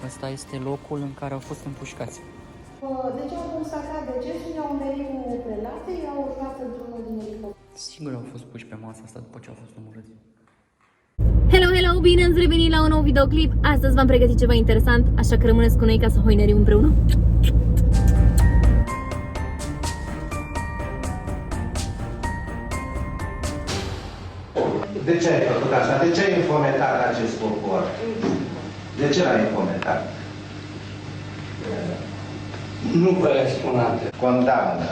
Ăsta este locul în care au fost împușcați. Deci au constatat decesul, i-au învelit cu prelate, i-au urcat într-unul din elicopter. Sigur au fost puși pe masă asta după ce au fost omorâți. Hello, hello! Bine ați revenit la un nou videoclip! Astăzi v-am pregătit ceva interesant, așa că rămâneți cu noi ca să hoinărim împreună. De ce ai făcut asta? De ce ai infometat acest popor? De ce l-ai infometat? Nu vă răspund atât. Condamnă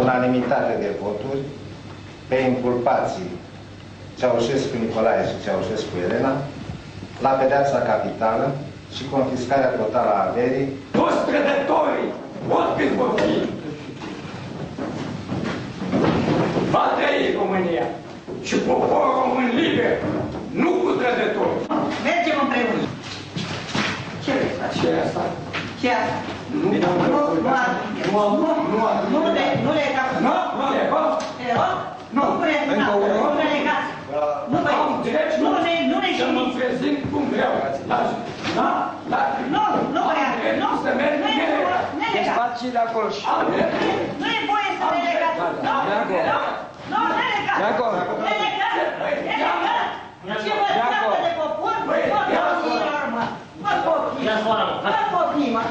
unanimitate de voturi pe inculpații Ceaușescu Nicolae și Ceaușescu Elena la pedeapsa capitală și confiscarea totală a averii. Toți trădătorii, oricât vor fi, va trăi România și poporul român liber, nu cu trădători. Mergem împreună. Ce vrei să faci? Ce e asta? Ce e asta? Nu le cap. Nu le cap. Nu le cap. Am drept să mă prezint cum vreau. Nu vrea. Să merg în nelegat. Nelegat. de acolo. Nu e voie să nelegat. Nu, nelegat. Nelegat. Ce vă treabă de popor? Mă copii, mă.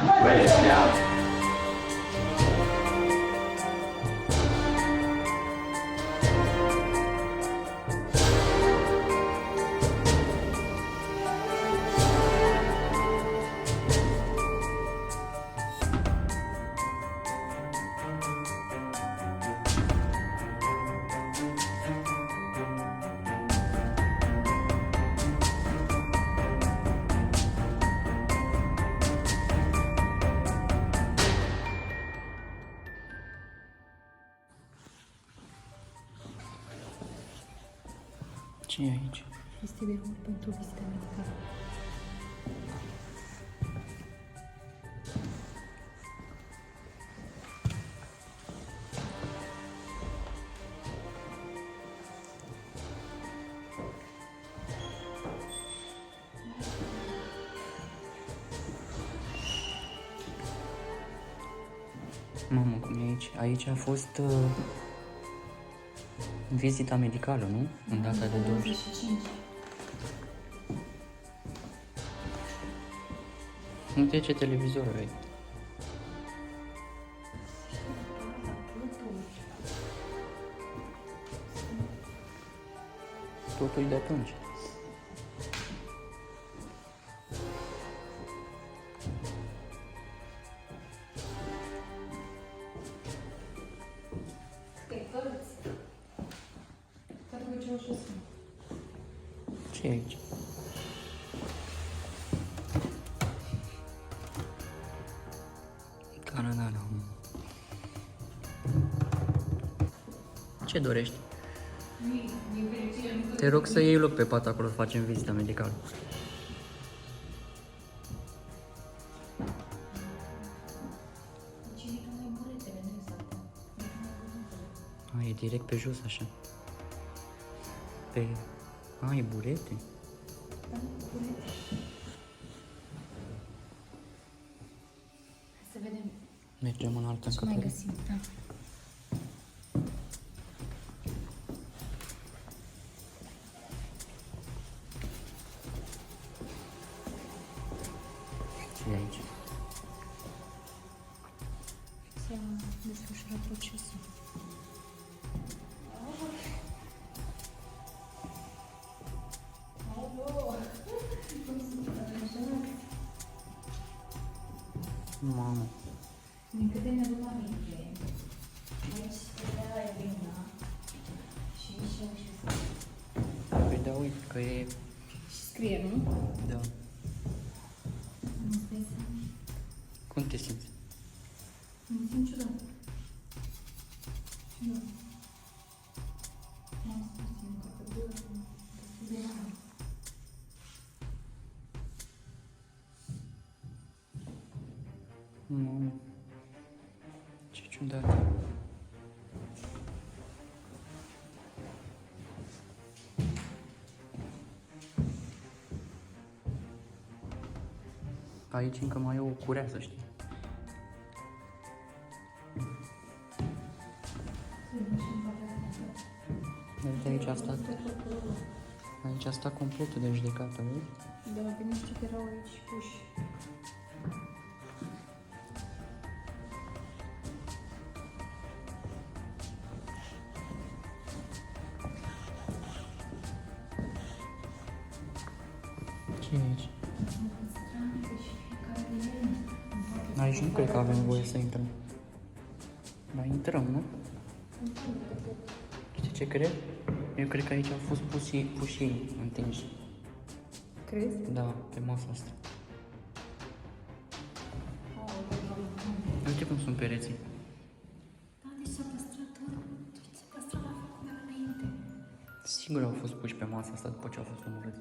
Ce e aici? Este de aur pentru vizita medicală. Mamă, cum e aici? Aici a fost vizita medicală, nu? În data de 25. Uite ce televizor ai. Totul de atunci. Ce e aici? Canada. Ce dorești? Te rog să iei loc pe pat acolo, facem vizita medicală. E direct pe jos, așa. Pe... e burete? Să vedem Mergem în altă ce mai încăpere. găsim. Da. Ce e aici? Se desfășura procesul. Mamă. Din câte mi-aduc aminte, aici stătea Elena și Ceaușescu. Păi da, uite că e... Și scrie, nu? Da. Nu stai seama. Cum te simți? Mă simt ciudat. Nu. N-am spus încă că dură de ani. Mamă. Ce ciudat. Aici încă mai e o curează, știi? Uite, aici a stat completul de judecată, vezi? De la bine știu că erau aici puși. Ce e aici? Aici nu cred că avem voie să intrăm. Dar intrăm, nu? Știi ce cred? Eu cred că aici au fost puși ei întinși. Crezi? Da, pe masa asta. Uite cum sunt pereții. Da, deci s-a păstrat tot. Deci s-a păstrat la focul de înainte. Sigur au fost puși pe masa asta după ce au fost omorâți.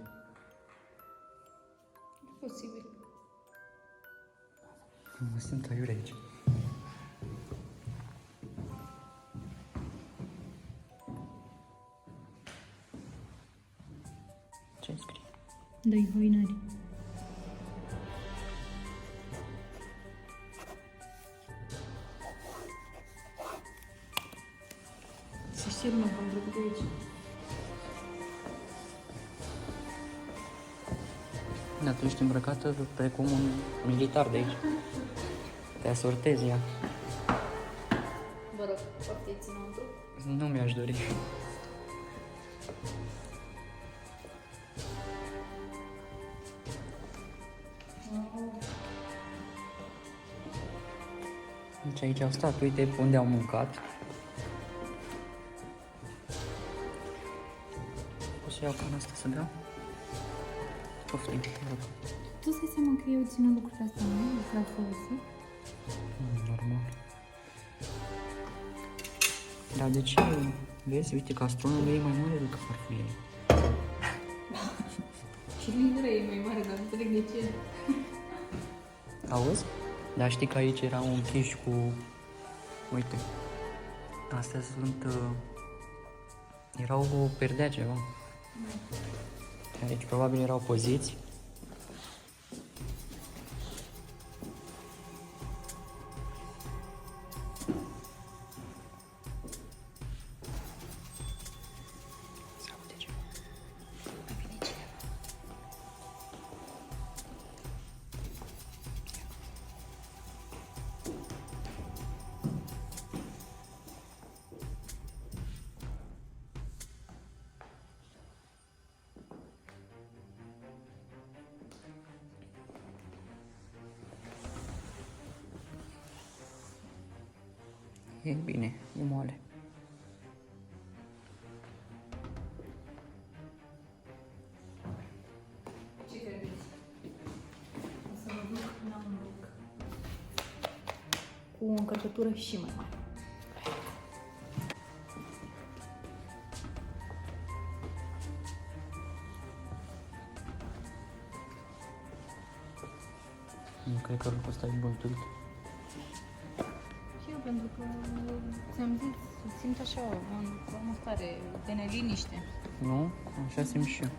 Posibil. Mă simt aiure aici. Ce scrie? Dă-i hoinări. Se știe lumea că am trecut de aici. Da, tu ești îmbrăcată precum un militar de aici. Te asortezi ea. Vă rog, poftiți înăuntru. Nu mi-aș dori. Deci aici au stat, uite unde au mâncat. O să iau până asta să beau? Poftim, rog. Tu să-i seama că eu țin lucrurile astea, nu? La folosit? Normal. Dar de ce? Vezi, uite, castronul e mai mare decât farfuria. Și lingura e mai mare, dar nu înțeleg de ce. Auzi? Dar știi că aici erau închiși cu... Uite. Astea sunt... Erau cu perdea ceva. Aici probabil erau poziți. Se aude ceva. Mai vine cineva. E bine, e moale. Ce credeți? O să vă duc la un loc cu o încărcătură și mai mare. Nu cred că lucrul ăsta e bântuit. Și eu, pentru că ți-am zis, simt așa, am o stare de neliniște. Nu? Așa simt și eu.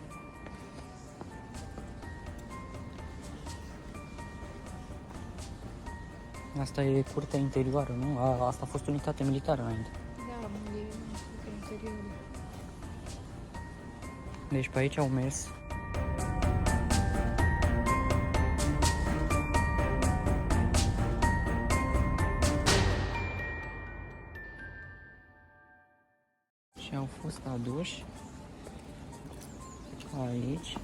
Asta e curtea interioară, nu? Asta a fost unitate militară înainte. Da, e pe interior. Deci pe aici au mers. Și au fost aduși aici.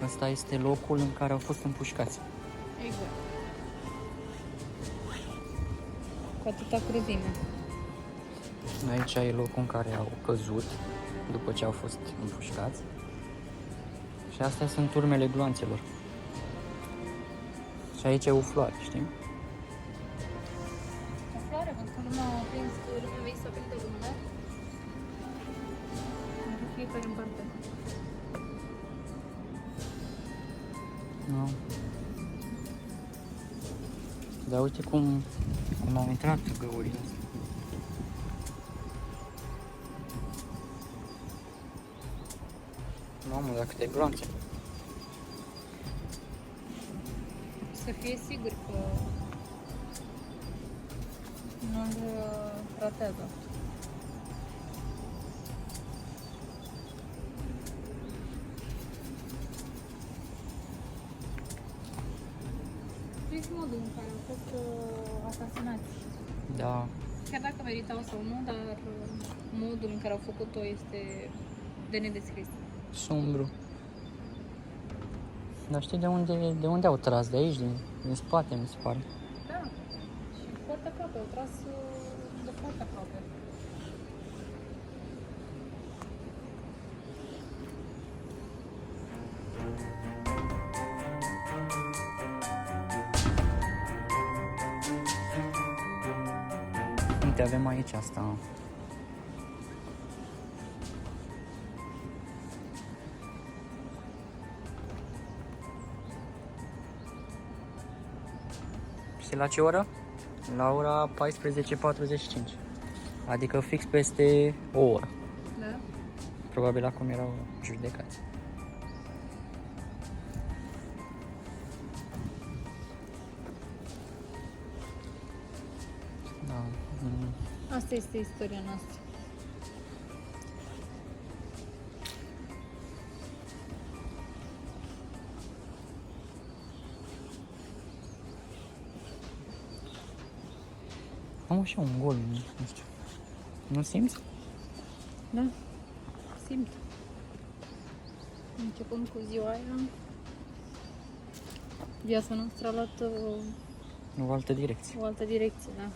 Ăsta este locul în care au fost împușcați. Exact. Cu atâta cruzime. Aici e locul în care au căzut după ce au fost împușcați. Și astea sunt urmele gloanțelor. Și aici e o floare, știi? O floare, pentru că lumea a prins, lumea vei să prindă lumea. Fiecare în parte. Nu. Dar uite cum au intrat găurile astea. Mamă, dar câte gloanțe. Să fie sigur că nu-l ratează. Știți modul în care au fost asasinați. Da. Chiar dacă meritau sau nu, dar modul în care au făcut-o este de nedescris. Sumbru. Dar știi de unde au tras? De aici, din spate, mi se pare. Da. Și foarte aproape, au tras de foarte aproape. Uite, avem aici asta. Și la ce oră? La ora 14:45. Adică fix peste o oră. Da? Probabil acum erau judecați. Da. Asta este istoria noastră. Am așa un gol, nu știu. Nu simți? Da? Simt. Începând cu ziua aia, viața noastră a luat O altă direcție. o altă direcție, da.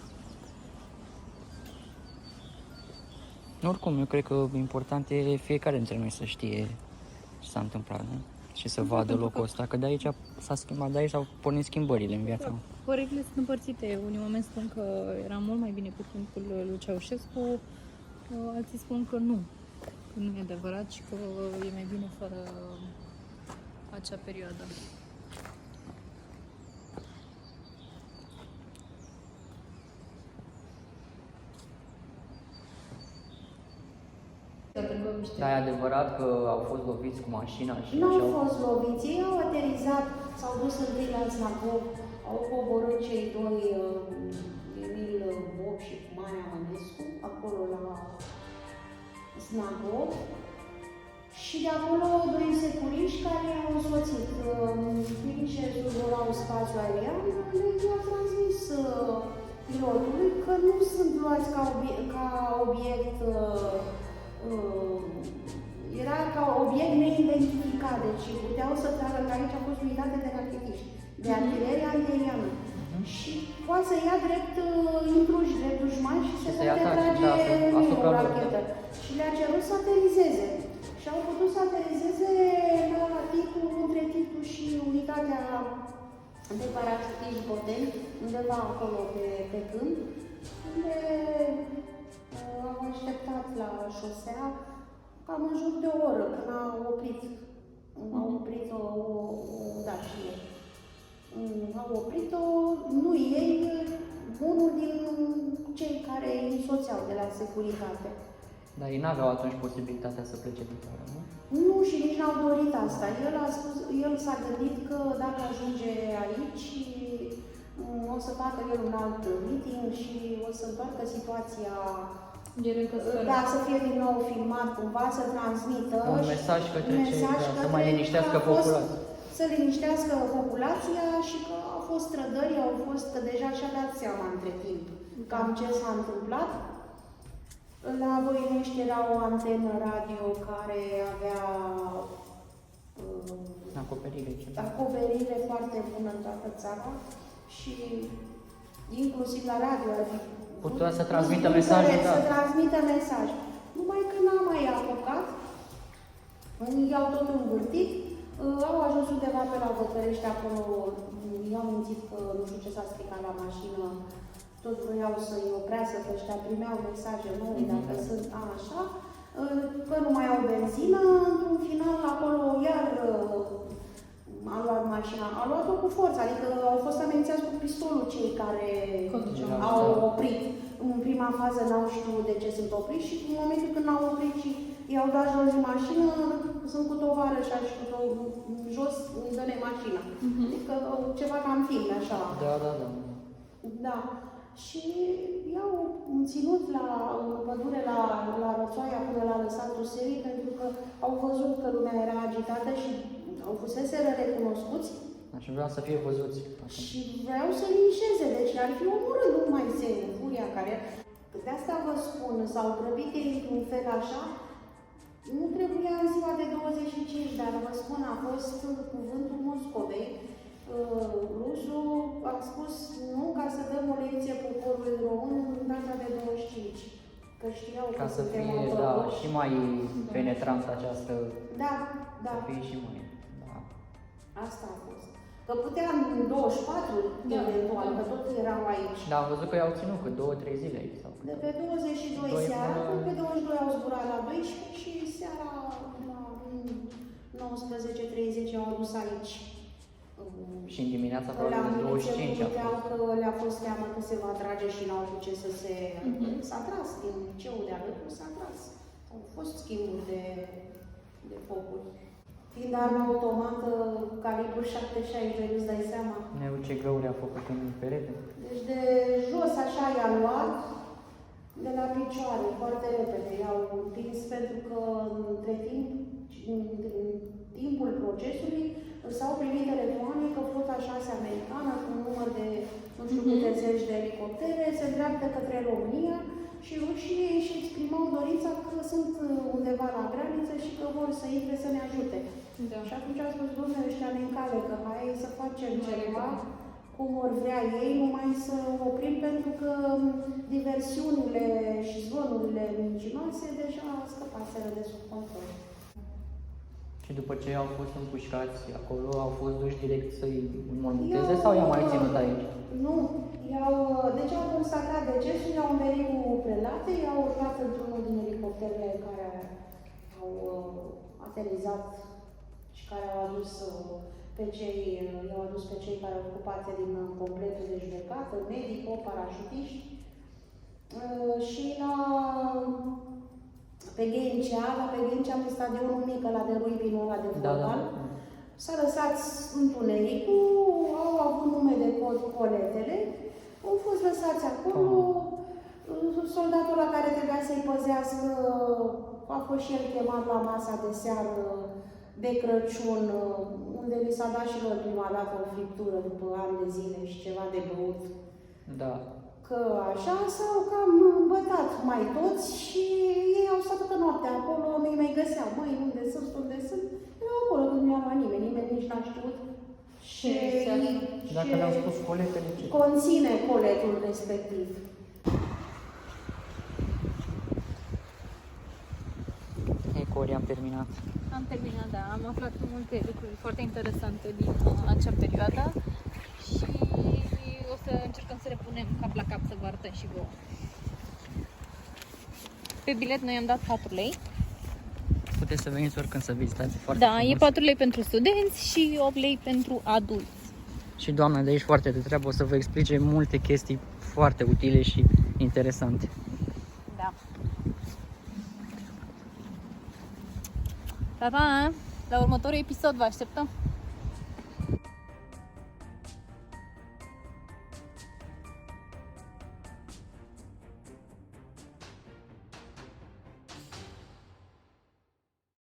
Oricum, eu cred că important e fiecare dintre noi să știe ce s-a întâmplat, nu? Și să vadă locul ăsta, că de aici s-a schimbat, de aici au pornit schimbările în viața mea. Părerile sunt împărțite. Unii oameni spun că era mult mai bine pe timpul lui Ceaușescu, alții spun că nu e adevărat și că e mai bine fără acea perioadă. Dar e adevărat că au fost loviți cu mașina și Nu așa? au fost loviți, ei au aterizat, s-au dus întâi la Snagov, au coborât cei doi, Emil Bob și Marea Mănescu, acolo la Snagov. Și de acolo doi securiști care i-au însoțit. Fiind au spațiu aerian, le-a transmis pilotului că nu sunt luați ca obiect era ca obiect neidentificat, deci puteau să tragă, că aici a fost unitate de rachetiști, de artilerie antiaeriană. Și poate să ia drept intruși, drept dușmani și se poate trage o rachetă. Și le-a cerut să aterizeze. Și au putut să aterizeze la Ticu, între Ticu și unitatea de parașutiști Boteni, undeva acolo pe câmp, unde am așteptat la șosea cam în jur de o oră, când a oprit o dacie. Au oprit-o, nu ei, unul din cei care îi însoțeau de la securitate. Dar ei n-aveau atunci posibilitatea să plece din țară, nu? Nu, și nici n-au dorit asta. El s-a gândit că dacă ajunge aici, o să facă el un alt meeting și o să întoarcă situația, da, să fie din nou filmat cumva, să transmită un mesaj către cei, să mai liniștească populația. Să liniștească populația și că au fost trădări, că deja și-a dat seama între timp cam ce s-a întâmplat. La Voinești era o antenă radio care avea acoperire foarte bună în toată țara și inclusiv la radio putea să transmită mesaje, da. Să transmită mesaj. Numai că n-a mai apucat, i-au tot învârtit, au ajuns undeva pe la Văcărești, acolo i-au mințit că nu știu ce s-a stricat la mașină, tot voiau să-i oprească, că ăștia primeau mesaje noi, dacă sunt așa, că nu mai au benzină, într-un final acolo iar a luat mașina cu forță, adică au fost amenințați cu pistolul cei care au oprit. În prima fază n-au știut de ce sunt opriți și în momentul când au oprit și i-au dat jos din mașină, sunt cu tovarășa și cu jos, dă-ne mașina. Adică ceva ca în filme, așa. Da. Da. Și i-au ținut în pădure la Rățoaia până l-a lăsat serii, pentru că au văzut că lumea era agitată și au fuseseră recunoscuți. Deci vreau să fie văzuți. Și vreau să linșeze, deci ar fi omorât numai furia care... De asta vă spun, s-au grăbit ei într-un fel așa, nu trebuia în ziua de 25, dar vă spun, a fost cuvântul Moscovei. Rusul a spus nu ca să dăm o lecție poporului român în data de 25. Că știau Ca că să suntem fie, ortodoxi. și mai penetrant această... Da. Să fie și mai... Da. Asta a fost. Că putea în 24, eventual, că tot erau aici. Da, am văzut că i-au ținut cu 2-3 zile. Sau... De pe 22 seara, pe 22 au zburat la 12 și seara la 19:30 au adus aici. Și în dimineața La probabil de 25 a miliție fost. că le-a fost teamă că se va trage și n-au cu ce să se... S-a tras din liceul de alături, s-a tras. Au fost schimburi de focuri. Fiind armă automată, calibru 7,62, îți dai seama. Neu ce găuri a făcut în perete. Deci de jos așa i-a luat, de la picioare, foarte repede. I-au împins pentru că între timp, în timpul procesului, s-au primit telefoane că flota 6 americană, cu un număr de nu știu câte zeci de elicoptere, se îndreaptă către România și rușii își exprimau dorința că sunt undeva la graniță și că vor să intre să ne ajute. Da. Și atunci a spus, domnule, ăștia ne încalecă, hai să facem ceva, cum vor vrea ei, numai să oprim, pentru că diversiunile și zvonurile mincinoase deja scăpaseră de sub control. Și după ce au fost împușcați acolo, au fost duși direct să-i înmormânteze sau i-au mai ținut aici? Nu. Deci au constatat decesul, i-au învelit cu prelate, i-au urcat într-unul din elicopterele care au aterizat și care i-au adus pe cei care au făcut parte din completul de judecată, medico, parașutiști. Și pe Ghencea, pe stadionul mic, la de Ruibinul ăla de fotbal, s-a lăsat întunericul, au avut nume de cod coletele, au fost lăsați acolo, soldatul la care trebuia să-i păzească a fost și el chemat la masa de seară de Crăciun, unde li s-a dat și lor prima dată o friptură după ani de zile și ceva de băut. Da. Că așa s-au cam îmbătat mai toți și ei au stat toată noaptea acolo, nu-i mai găseau. Măi, unde sunt? Erau acolo, când nu era nimeni nici n-a știut. Și dacă le-au spus coletele, ce? Conține coletul respectiv. Ecori, am terminat. Am terminat, da. Am aflat multe lucruri foarte interesante din acea perioadă și o să încercăm să le punem cap la cap să vă arătăm și vouă. Pe bilet noi am dat 4 lei. Puteți să veniți oricând să vizitați, foarte Da, frumos. e 4 lei pentru studenți și 8 lei pentru adulți. Și doamna de aici foarte de treabă o să vă explice multe chestii foarte utile și interesante. Da. Pa, pa! La următorul episod vă așteptăm!